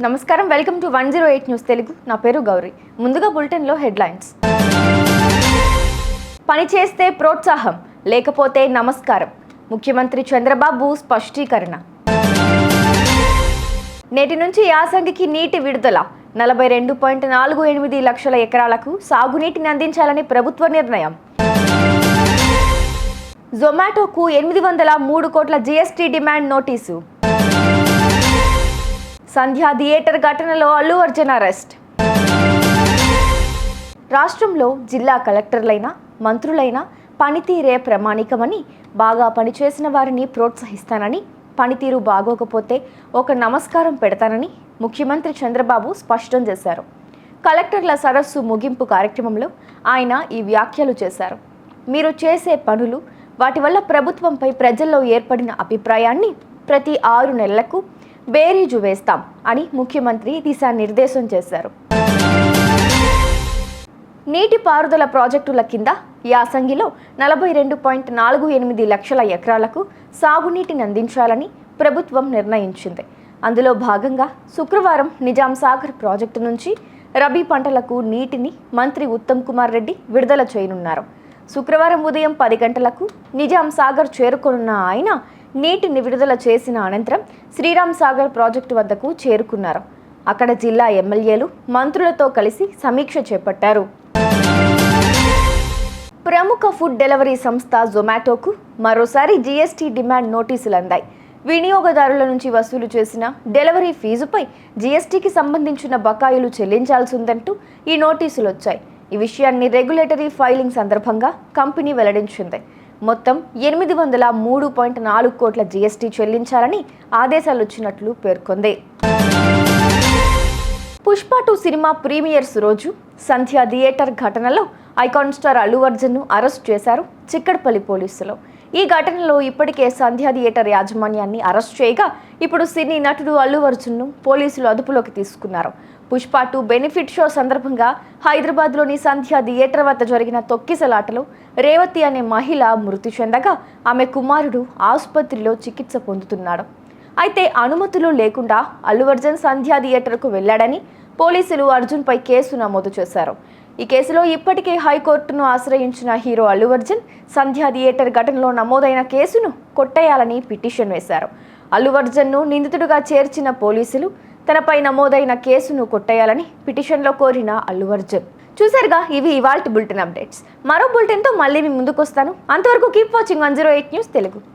నమస్కారం, welcome to 108 news Telugu. నా పేరు గౌరీ. ముందుగా బులెటిన్లో హెడ్లైన్స్. పని చేస్తే ప్రోత్సాహం, లేకపోతే నమస్కారం. ముఖ్యమంత్రి చంద్రబాబు స్పష్టీకరణ. నేటి నుంచి యాసంగికి నీటి విడుదల. 42.48 లక్షల ఎకరాలకు సాగునీటిని అందించాలని ప్రభుత్వ నిర్ణయం. జొమాటోకు 803 కోట్ల జీఎస్టీ డిమాండ్ నోటీసు. సంధ్యా థియేటర్ ఘటనలో అల్లు అర్జున్ అరెస్ట్. రాష్ట్రంలో జిల్లా కలెక్టర్లైన మంత్రులైన పనితీరే ప్రామాణికమని, బాగా పనిచేసిన వారిని ప్రోత్సహిస్తానని, పనితీరు బాగోకపోతే ఒక నమస్కారం పెడతానని ముఖ్యమంత్రి చంద్రబాబు స్పష్టం చేశారు. కలెక్టర్ల సరస్సు ముగింపు కార్యక్రమంలో ఆయన ఈ వ్యాఖ్యలు చేశారు. మీరు చేసే పనులు, వాటి వల్ల ప్రభుత్వంపై ప్రజల్లో ఏర్పడిన అభిప్రాయాన్ని ప్రతి 6 నెలలకు బేరీజు వేస్తాం అని ముఖ్యమంత్రి దిశానిర్దేశం చేశారు. నీటిపారుదల ప్రాజెక్టుల కింద యాసంగిలో 42.48 లక్షల ఎకరాలకు సాగునీటిని అందించాలని ప్రభుత్వం నిర్ణయించింది. అందులో భాగంగా శుక్రవారం నిజాం సాగర్ ప్రాజెక్టు నుంచి రబీ పంటలకు నీటిని మంత్రి ఉత్తమ్ కుమార్ రెడ్డి విడుదల చేయనున్నారు. శుక్రవారం ఉదయం 10 గంటలకు నిజాం సాగర్ చేరుకోనున్న ఆయన నీటిని విడుదల చేసిన అనంతరం శ్రీరామ్ సాగర్ ప్రాజెక్టు వద్దకు చేరుకున్నారు. అక్కడ జిల్లా ఎమ్మెల్యేలు మంత్రులతో కలిసి సమీక్ష చేపట్టారు. ప్రముఖ ఫుడ్ డెలివరీ సంస్థ జొమాటోకు మరోసారి జీఎస్టీ డిమాండ్ నోటీసులు అందాయి. వినియోగదారుల నుంచి వసూలు చేసిన డెలివరీ ఫీజుపై జీఎస్టీకి సంబంధించిన బకాయిలు చెల్లించాల్సి ఉందంటూ ఈ నోటీసులు వచ్చాయి. ఈ విషయాన్ని రెగ్యులేటరీ ఫైలింగ్ సందర్భంగా కంపెనీ వెల్లడించింది. మొత్తం 803.4 కోట్ల జీఎస్టీ చెల్లించాలని ఆదేశాలు వచ్చినట్లు పేర్కొంది. పుష్ప 2 సినిమా ప్రీమియర్స్ రోజు సంధ్యా థియేటర్ ఘటనలో ఐకాన్ స్టార్ అల్లు అర్జున్ను అరెస్ట్ చేశారు చిక్కడపల్లి పోలీసులు. ఈ ఘటనలో ఇప్పటికే సంధ్యా థియేటర్ యాజమాన్యాన్ని అరెస్ట్ చేయగా, ఇప్పుడు సినీ నటుడు అల్లు అర్జున్ను పోలీసులు అదుపులోకి తీసుకున్నారు. పుష్ప 2 బెనిఫిట్ షో సందర్భంగా హైదరాబాద్లోని సంధ్యా థియేటర్ వద్ద జరిగిన తొక్కిసలాటలో రేవతి అనే మహిళ మృతి చెందగా, ఆమె కుమారుడు ఆసుపత్రిలో చికిత్స పొందుతున్నాడు. అయితే అనుమతులు లేకుండా అల్లు అర్జున్ సంధ్యా థియేటర్కు వెళ్లాడని పోలీసులు అర్జున్పై కేసు నమోదు చేశారు. ఈ కేసులో ఇప్పటికే హైకోర్టును ఆశ్రయించిన హీరో అల్లు అర్జున్ సంధ్యా థియేటర్ ఘటనలో నమోదైన కేసును కొట్టేయాలని పిటిషన్ వేశారు. అల్లు అర్జున్ను నిందితుడిగా చేర్చిన పోలీసులు తనపై నమోదైన కేసును కొట్టేయాలని పిటిషన్లో కోరిన అల్లు అర్జున్. చూసారుగా, ఇవి ఇవాల్టి బులెటిన్ అప్డేట్స్. మరో బులెటిన్తో మళ్ళీ మీ ముందుకు వస్తాను. అంతవరకు కీప్ వాచింగ్ 108 న్యూస్ తెలుగు.